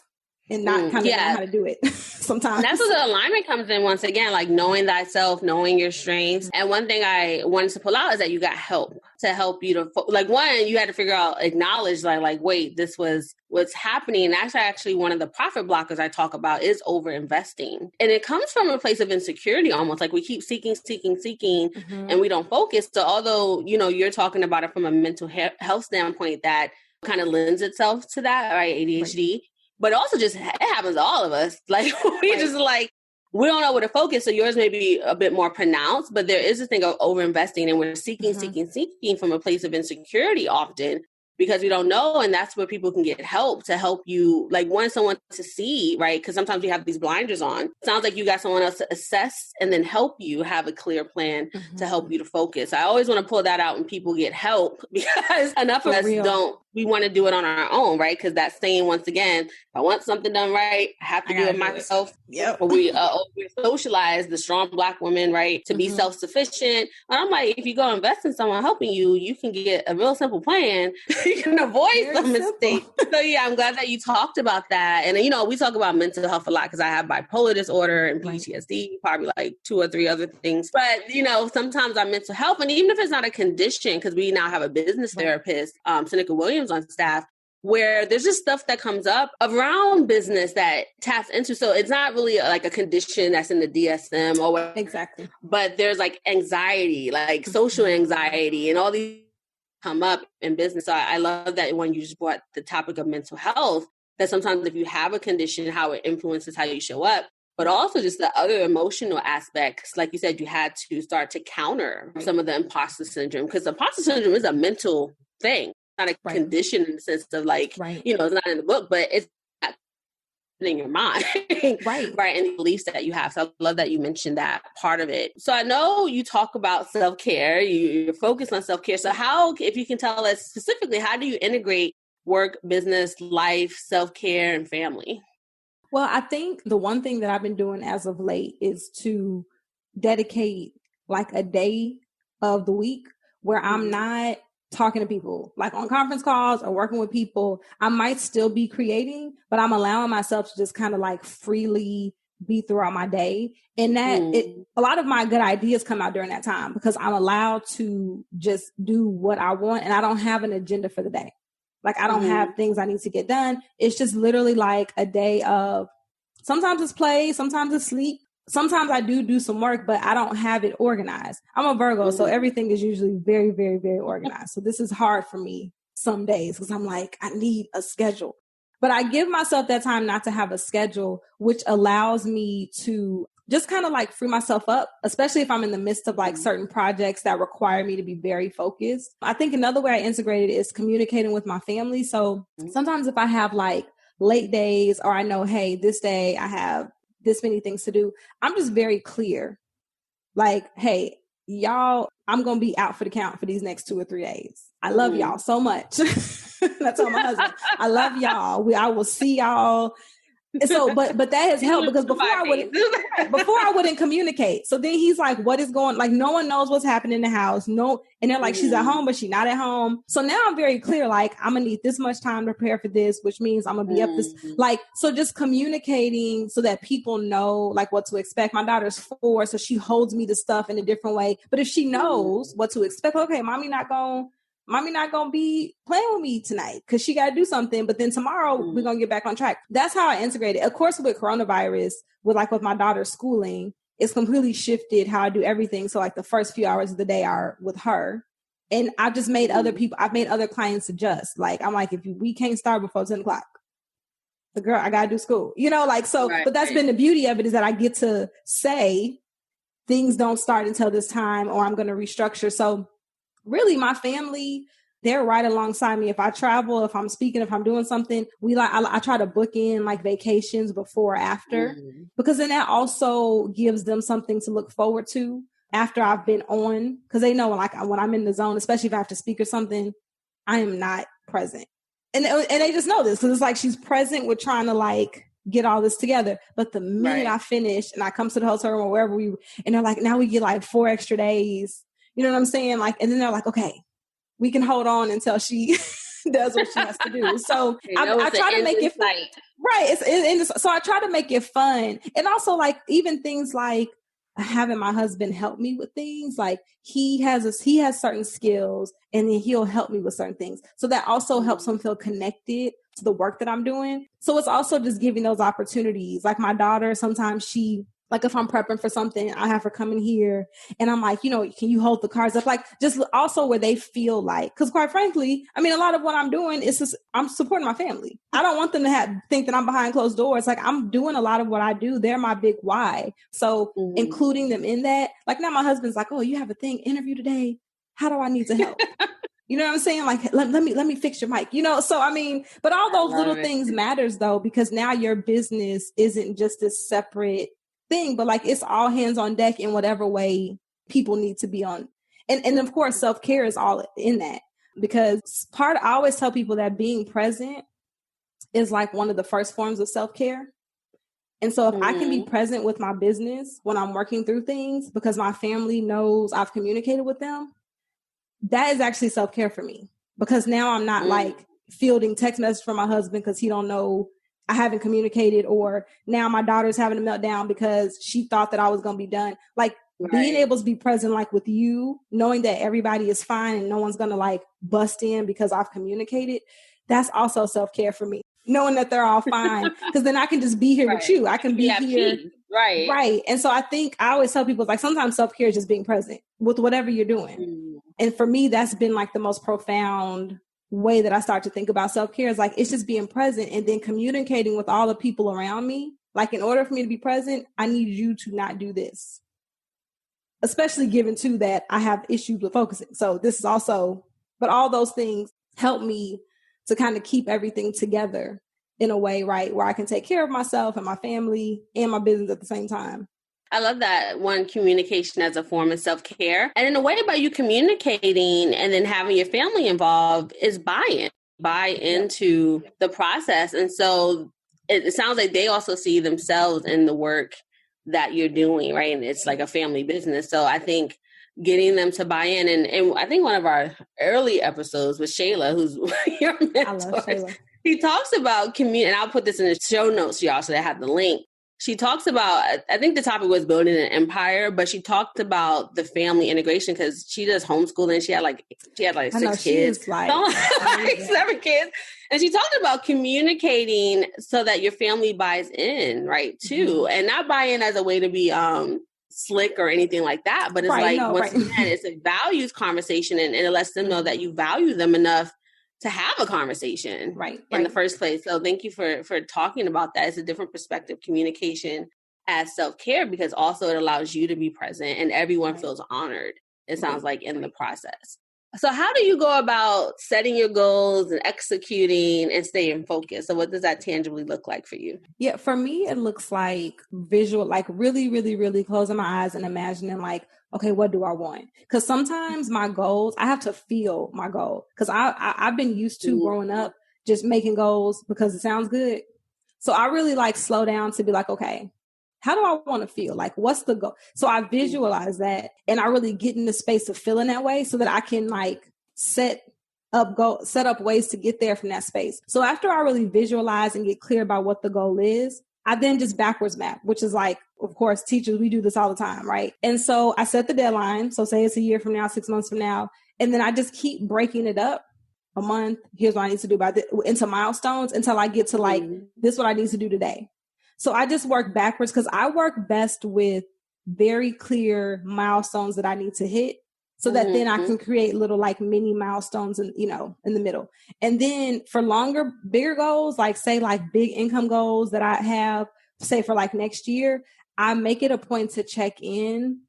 and not kind of know how to do it sometimes. That's where the alignment comes in once again, like knowing thyself, knowing your strengths. And one thing I wanted to pull out is that you got help to help you to, one, you had to figure out, acknowledge wait, this was what's happening. And that's actually one of the profit blockers I talk about is over investing. And it comes from a place of insecurity, almost like we keep seeking, and we don't focus. So although, you're talking about it from a mental health standpoint that kind of lends itself to that, right? ADHD. Right. But also it happens to all of us. Like we just we don't know where to focus. So yours may be a bit more pronounced, but there is a thing of over-investing and we're seeking from a place of insecurity often because we don't know. And that's where people can get help to help you, someone to see, right? Because sometimes we have these blinders on. It sounds like you got someone else to assess and then help you have a clear plan to help you to focus. I always want to pull that out when people get help because enough of us don't. We want to do it on our own, right? Because that's saying, once again, if I want something done right, I have to do it myself. Yep. We socialize the strong Black women, right, to be self-sufficient. And I'm like, if you go invest in someone helping you, you can get a real simple plan. You can avoid some mistakes. So yeah, I'm glad that you talked about that. And we talk about mental health a lot because I have bipolar disorder and PTSD, probably like 2 or 3 other things. But sometimes our mental health, and even if it's not a condition, because we now have a business therapist, Seneca Williams on staff, where there's just stuff that comes up around business that taps into. So it's not really like a condition that's in the DSM or whatever. Exactly. But there's anxiety, social anxiety, and all these come up in business. So I love that when you just brought the topic of mental health, that sometimes if you have a condition, how it influences how you show up, but also just the other emotional aspects. Like you said, you had to start to counter some of the imposter syndrome, because imposter syndrome is a mental thing, not a condition in the sense of it's not in the book, but it's in your mind, right, and the beliefs that you have. So I love that you mentioned that part of it. So I know you talk about self-care, you're focused on self-care. So how, if you can tell us specifically, how do you integrate work, business, life, self-care, and family? Well, I think the one thing that I've been doing as of late is to dedicate a day of the week where I'm not talking to people, on conference calls or working with people. I might still be creating, but I'm allowing myself to just kind of freely be throughout my day. And that a lot of my good ideas come out during that time because I'm allowed to just do what I want and I don't have an agenda for the day. I don't have things I need to get done. It's just literally a day of, sometimes it's play, sometimes it's sleep. Sometimes I do some work, but I don't have it organized. I'm a Virgo, so everything is usually very, very, very organized. So this is hard for me some days because I'm I need a schedule. But I give myself that time not to have a schedule, which allows me to just kind of free myself up, especially if I'm in the midst of certain projects that require me to be very focused. I think another way I integrate it is communicating with my family. So sometimes if I have late days, or I know, hey, this day I have this many things to do, I'm just very clear. Hey, y'all, I'm going to be out for the count for these next 2 or 3 days. I love y'all so much. That's all my husband. I love y'all. I will see y'all. So, but that has helped because before I wouldn't communicate. So then he's what is going, no one knows what's happening in the house. No. And they're she's at home, but she's not at home. So now I'm very clear, I'm going to need this much time to prepare for this, which means I'm going to be up this, so just communicating so that people know what to expect. My daughter's 4, so she holds me to stuff in a different way. But if she knows what to expect, okay, mommy not going to be playing with me tonight because she got to do something. But then tomorrow we're going to get back on track. That's how I integrate it. Of course, with coronavirus, with my daughter's schooling, it's completely shifted how I do everything. So the first few hours of the day are with her. And I've just made I've made other clients adjust. I'm if we can't start before 10 o'clock, I got to do school, but that's been the beauty of it, is that I get to say things don't start until this time, or I'm going to restructure. So really, my family, they're right alongside me. If I travel, if I'm speaking, if I'm doing something, I try to book in vacations before or after, because then that also gives them something to look forward to. after I've been on, because they know like when I'm in the zone, especially if I have to speak or something, I am not present. And they just know this because it's like she's present with trying to like get all this together. But the minute I finish and I come to the hotel room or wherever and they're like, now we get like 4 extra days. You know what I'm saying? Like, and then they're like, okay, we can hold on until she does what she has to do. So I try to make it right. So I try to make it fun. And also like even things like having my husband help me with things, like he has certain skills and then he'll help me with certain things. So that also helps him feel connected to the work that I'm doing. So it's also just giving those opportunities. Like my daughter, sometimes like if I'm prepping for something, I have her come in here and I'm like, can you hold the cards up? Like just also where they feel like, because quite frankly, I mean, a lot of what I'm doing is just, I'm supporting my family. I don't want them to think that I'm behind closed doors. Like I'm doing a lot of what I do. They're my big why. So including them in that, like now my husband's like, oh, you have a interview today. How do I need to help? You know what I'm saying? Like, let me fix your mic, So, I mean, but all those little things matters though, because now your business isn't just this separate thing, but like it's all hands on deck in whatever way people need to be on. And of course, self-care is all in that, because I always tell people that being present is like one of the first forms of self-care. And so if I can be present with my business when I'm working through things because my family knows I've communicated with them, that is actually self-care for me, because now I'm not like fielding text messages from my husband because he don't know I haven't communicated, or now my daughter's having a meltdown because she thought that I was going to be done. Like being able to be present, like with you, knowing that everybody is fine and no one's going to like bust in because I've communicated. That's also self-care for me, knowing that they're all fine, because then I can just be here with you. I can be here. Right. And so I think I always tell people like sometimes self-care is just being present with whatever you're doing. And for me, that's been like the most profound way that I start to think about self-care is like, it's just being present and then communicating with all the people around me. Like in order for me to be present, I need you to not do this, especially given too that I have issues with focusing. So this is also, but all those things help me to kind of keep everything together in a way, right, where I can take care of myself and my family and my business at the same time. I love that one, communication as a form of self-care. And in a way about you communicating and then having your family involved is buy into the process. And so it sounds like they also see themselves in the work that you're doing, right? And it's like a family business. So I think getting them to buy in, and I think one of our early episodes with Shayla, who's your mentor, I love Shayla. He talks about community, and I'll put this in the show notes, y'all, so they have the link. She talks about, I think the topic was building an empire, but she talked about the family integration because she does homeschooling. She had like 6 kids, like 7 kids. And she talked about communicating so that your family buys in, right, too. And not buy in as a way to be slick or anything like that. But it's again, it's a values conversation, and it lets them know that you value them enough to have a conversation in the first place. So thank you for talking about that. It's a different perspective, communication as self-care, because also it allows you to be present and everyone feels honored, it sounds like, in the process. So how do you go about setting your goals and executing and staying focused? So what does that tangibly look like for you? Yeah, for me, it looks like visual, like really, really, really closing my eyes and imagining like, okay, what do I want? Because sometimes my goals, I have to feel my goal. Because I've been used to growing up just making goals because it sounds good. So I really like slow down to be like, okay, how do I want to feel? Like, what's the goal? So I visualize that and I really get in the space of feeling that way so that I can like set up ways to get there from that space. So after I really visualize and get clear about what the goal is, I then just backwards map, which is like, of course, teachers, we do this all the time, right? And so I set the deadline. So say it's a year from now, 6 months from now. And then I just keep breaking it up. A month, here's what I need to do into milestones until I get to like, this is what I need to do today. So I just work backwards because I work best with very clear milestones that I need to hit so that then I can create little like mini milestones in the middle. And then for longer, bigger goals, like say like big income goals that I have, say for like next year, I make it a point to check in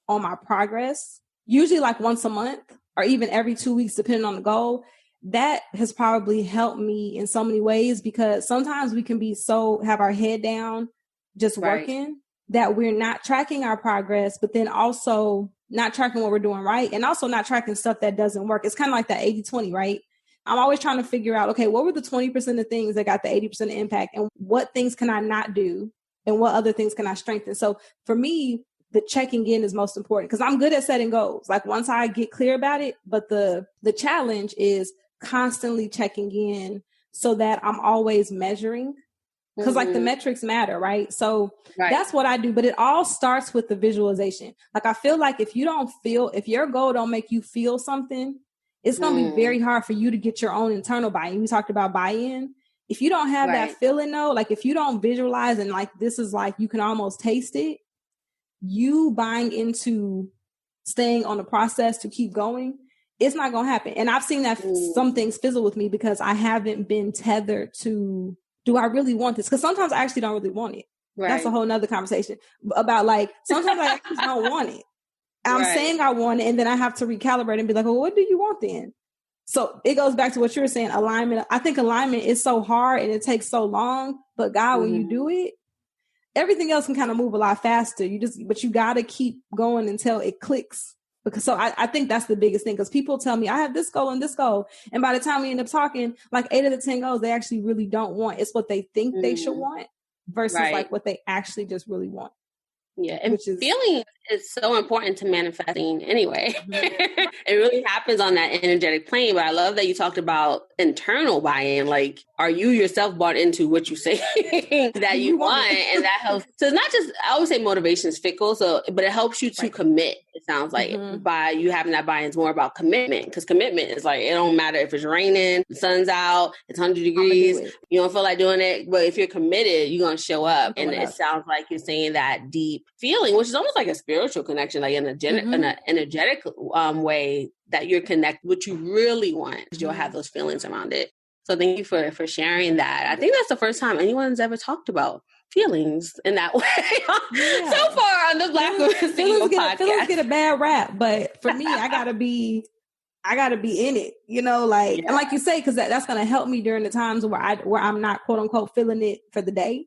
on my progress, usually like once a month or even every 2 weeks, depending on the goal. That has probably helped me in so many ways because sometimes we can be have our head down just working that we're not tracking our progress, but then also not tracking what we're doing right, and also not tracking stuff that doesn't work. It's kind of like that 80-20, right? I'm always trying to figure out, okay, what were the 20% of things that got the 80% impact, and what things can I not do, and what other things can I strengthen? So for me, the checking in is most important, because I'm good at setting goals. Like once I get clear about it, but the challenge is constantly checking in so that I'm always measuring. Because like the metrics matter, right? So that's what I do. But it all starts with the visualization. Like I feel like if your goal don't make you feel something, it's going to be very hard for you to get your own internal buy-in. We talked about buy-in. If you don't have that feeling though, like if you don't visualize and like this is like you can almost taste it, you buying into staying on the process to keep going, it's not going to happen. And I've seen that some things fizzle with me because I haven't been tethered to, do I really want this? Because sometimes I actually don't really want it. Right. That's a whole nother conversation about like, sometimes I actually don't want it. I'm saying I want it, and then I have to recalibrate and be like, well, what do you want then? So it goes back to what you were saying, alignment. I think alignment is so hard and it takes so long, but God, when you do it, everything else can kind of move a lot faster. But you got to keep going until it clicks. Because I think that's the biggest thing, because people tell me I have this goal and this goal. And by the time we end up talking, like 8 of the 10 goals, they actually really don't want. It's what they think they should want versus like what they actually just really want. Yeah. And feeling is so important to manifesting anyway. It really happens on that energetic plane. But I love that you talked about internal buy-in. Like, are you yourself bought into what you say that you want? And that helps. So it's not just, I always say motivation is fickle. But it helps you to commit. It sounds like by you having that buy-in is more about commitment, because commitment is like, it don't matter if it's raining, the sun's out, it's 100 degrees, you don't feel like doing it. But if you're committed, you're going to show up. And it sounds like you're saying that deep feeling, which is almost like a spiritual connection, like in an energetic way that you're connected, what you really want, you'll have those feelings around it. So thank you for sharing that. I think that's the first time anyone's ever talked about feelings in that way so far on the Black Women Single podcast. Feelings get a bad rap, but for me, I gotta be in it, like, and like you say, because that's going to help me during the times where I'm not quote unquote feeling it for the day.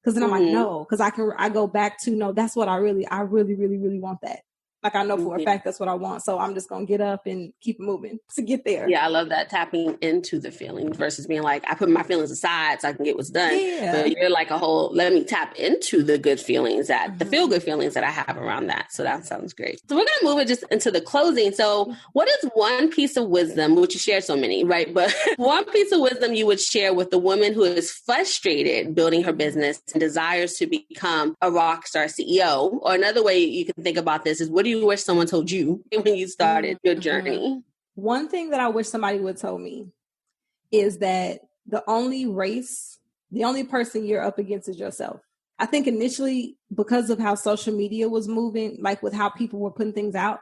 Because then I'm like, no, because I go back to, no, that's what I really, really want that. Like, I know for a fact that's what I want. So I'm just going to get up and keep moving to get there. Yeah, I love that, tapping into the feelings versus being like, I put my feelings aside so I can get what's done. Yeah. But you're like let me tap into the good feelings, the feel good feelings that I have around that. So that sounds great. So we're going to move it just into the closing. So what is one piece of wisdom, which you share so many, right? But one piece of wisdom you would share with the woman who is frustrated building her business and desires to become a rock star CEO? Or another way you can think about this is, what do you wish someone told you when you started your journey? One thing that I wish somebody would tell me is that the only person you're up against is yourself. I think initially, because of how social media was moving, like with how people were putting things out,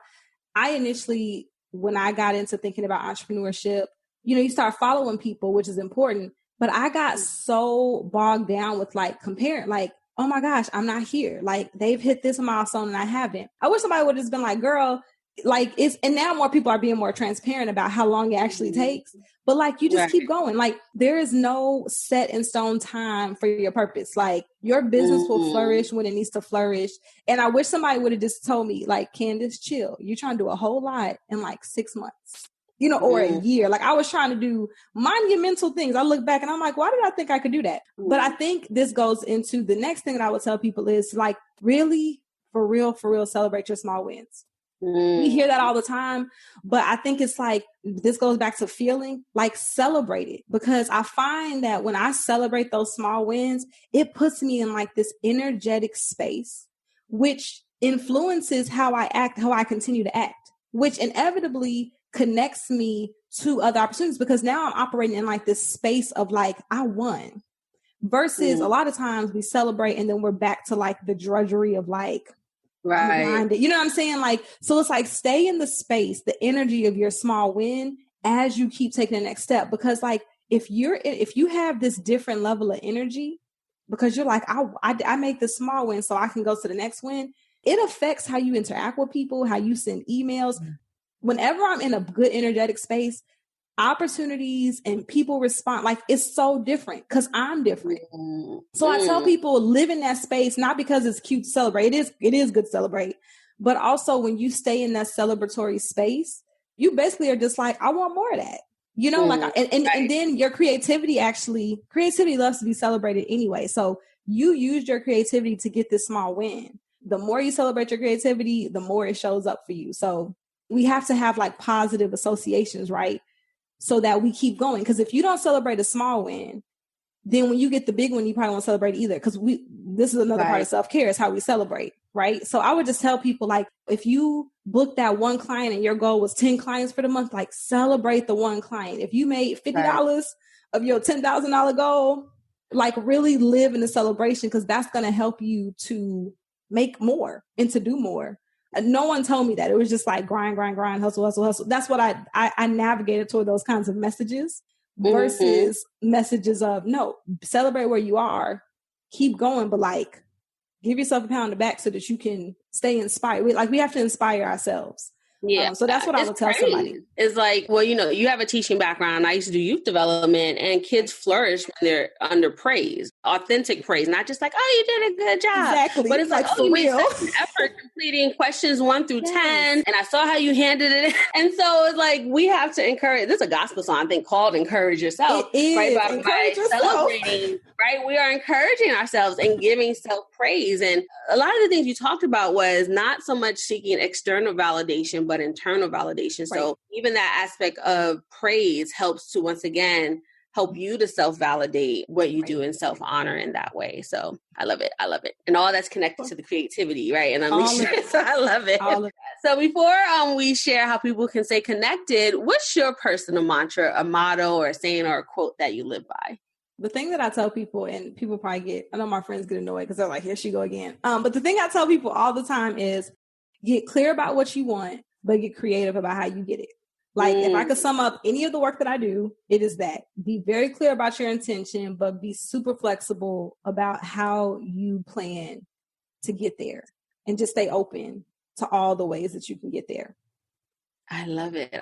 when I got into thinking about entrepreneurship, you start following people, which is important, but I got so bogged down with like comparing, like, oh my gosh, I'm not here. Like, they've hit this milestone and I haven't. I wish somebody would have just been like, girl, like and now more people are being more transparent about how long it actually takes. But like, you just keep going. Like, there is no set in stone time for your purpose. Like, your business will flourish when it needs to flourish. And I wish somebody would have just told me, like, Kandice, chill. You're trying to do a whole lot in like 6 months. Or a year. Like, I was trying to do monumental things. I look back and I'm like, why did I think I could do that? But I think this goes into the next thing that I would tell people is like, really, for real, celebrate your small wins. We hear that all the time, but I think it's like, this goes back to feeling, like, celebrate it. Because I find that when I celebrate those small wins, it puts me in like this energetic space, which influences how I act, how I continue to act, which inevitably connects me to other opportunities, because now I'm operating in like this space of like, I won, versus a lot of times we celebrate and then we're back to like the drudgery of like, right. You know what I'm saying? Like, so it's like, stay in the space, the energy of your small win as you keep taking the next step. Because like, if you have this different level of energy, because you're like, I make this small win so I can go to the next win, it affects how you interact with people, how you send emails. Whenever I'm in a good energetic space, opportunities and people respond. Like, it's so different because I'm different. So I tell people, live in that space, not because it's cute to celebrate. It is good to celebrate. But also when you stay in that celebratory space, you basically are just like, I want more of that. You know, like, and then your creativity loves to be celebrated anyway. So you used your creativity to get this small win. The more you celebrate your creativity, the more it shows up for you. So we have to have like positive associations, right? So that we keep going. Because if you don't celebrate a small win, then when you get the big one, you probably won't celebrate either. Because this is another part of self-care, is how we celebrate, right? So I would just tell people, like, if you booked that one client and your goal was 10 clients for the month, like, celebrate the one client. If you made $50 of your $10,000 goal, like, really live in the celebration, because that's going to help you to make more and to do more. And no one told me that. It was just like grind, hustle. That's what I navigated toward, those kinds of messages. Versus messages of, no, celebrate where you are, keep going, but like, give yourself a pat on the back so that you can stay inspired. We have to inspire ourselves. Yeah. So that's what I would tell somebody. It's like, well, you have a teaching background. I used to do youth development, and kids flourish when they're under praise, authentic praise, not just like, oh, you did a good job. Exactly. But it's like, oh, you made such an effort completing questions 1 through 10, and I saw how you handled it. And so it's like, we have to encourage. There's a gospel song, I think, called "Encourage Yourself." It is. Right? By celebrating, right? We are encouraging ourselves and giving self-praise. And a lot of the things you talked about was not so much seeking external validation, but internal validation. Right. So even that aspect of praise helps to, once again, help you to self-validate what you do and self-honor in that way. So I love it. And all that's connected to the creativity, right? And unleash it. So I love it. So before we share how people can stay connected, what's your personal mantra, a motto or a saying or a quote that you live by? The thing that I tell people, and people probably I know my friends get annoyed because they're like, here she go again. But the thing I tell people all the time is, get clear about what you want, but get creative about how you get it. Like, if I could sum up any of the work that I do, it is that. Be very clear about your intention, but be super flexible about how you plan to get there, and just stay open to all the ways that you can get there. I love it.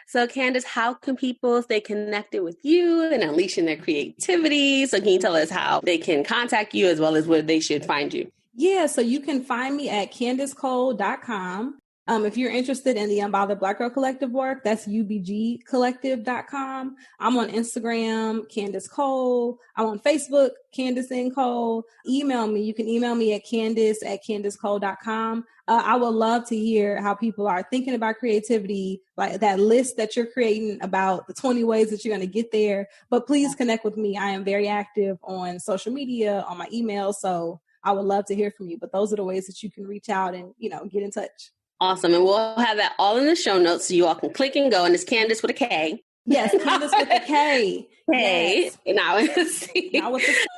So Kandice, how can people stay connected with you and unleashing their creativity? So can you tell us how they can contact you, as well as where they should find you? Yeah, so you can find me at KandiceCole.com. If you're interested in the Unbothered Black Girl Collective work, that's ubgcollective.com. I'm on Instagram, Kandice Cole. I'm on Facebook, Kandice and Cole. Email me. You can email me at Kandice@KandiceCole.com. I would love to hear how people are thinking about creativity, like that list that you're creating about the 20 ways that you're going to get there. But please connect with me. I am very active on social media, on my email. So I would love to hear from you. But those are the ways that you can reach out and, get in touch. Awesome. And we'll have that all in the show notes so you all can click and go. And it's Kandice with a K. Yes, Kandice with a K. Yes. Now with a C.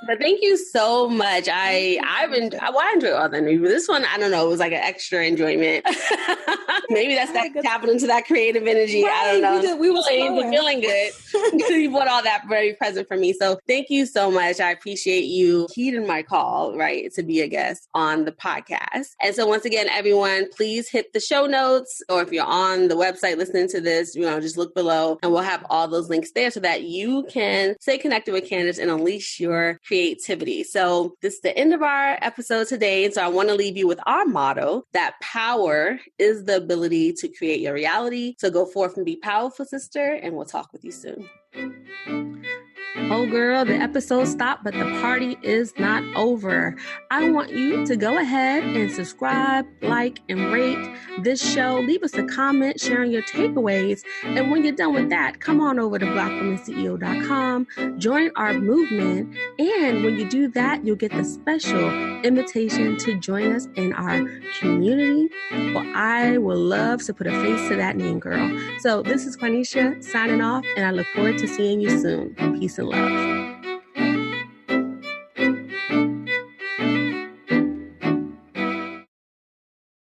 But thank you so much. I enjoy all the interviews. This one, I don't know, it was like an extra enjoyment. Maybe that's that tapping into that creative energy. Right, I don't know. We were feeling good. You brought all that very present for me. So thank you so much. I appreciate you heeding my call, right, to be a guest on the podcast. And so once again, everyone, please hit the show notes, or if you're on the website listening to this, just look below, and we'll have all those links there so that you can stay connected with Kandice and unleash your creativity. So this is the end of our episode today. And so I want to leave you with our motto, that power is the ability to create your reality. So go forth and be powerful, sister, and we'll talk with you soon. Oh girl, the episode stopped, but the party is not over. I want you to go ahead and subscribe, like, and rate this show. Leave us a comment sharing your takeaways. And when you're done with that, come on over to blackwomanceo.com, join our movement. And when you do that, you'll get the special invitation to join us in our community. Well, I would love to put a face to that name, girl. So this is Quanisha signing off, and I look forward to seeing you soon. Peace and love.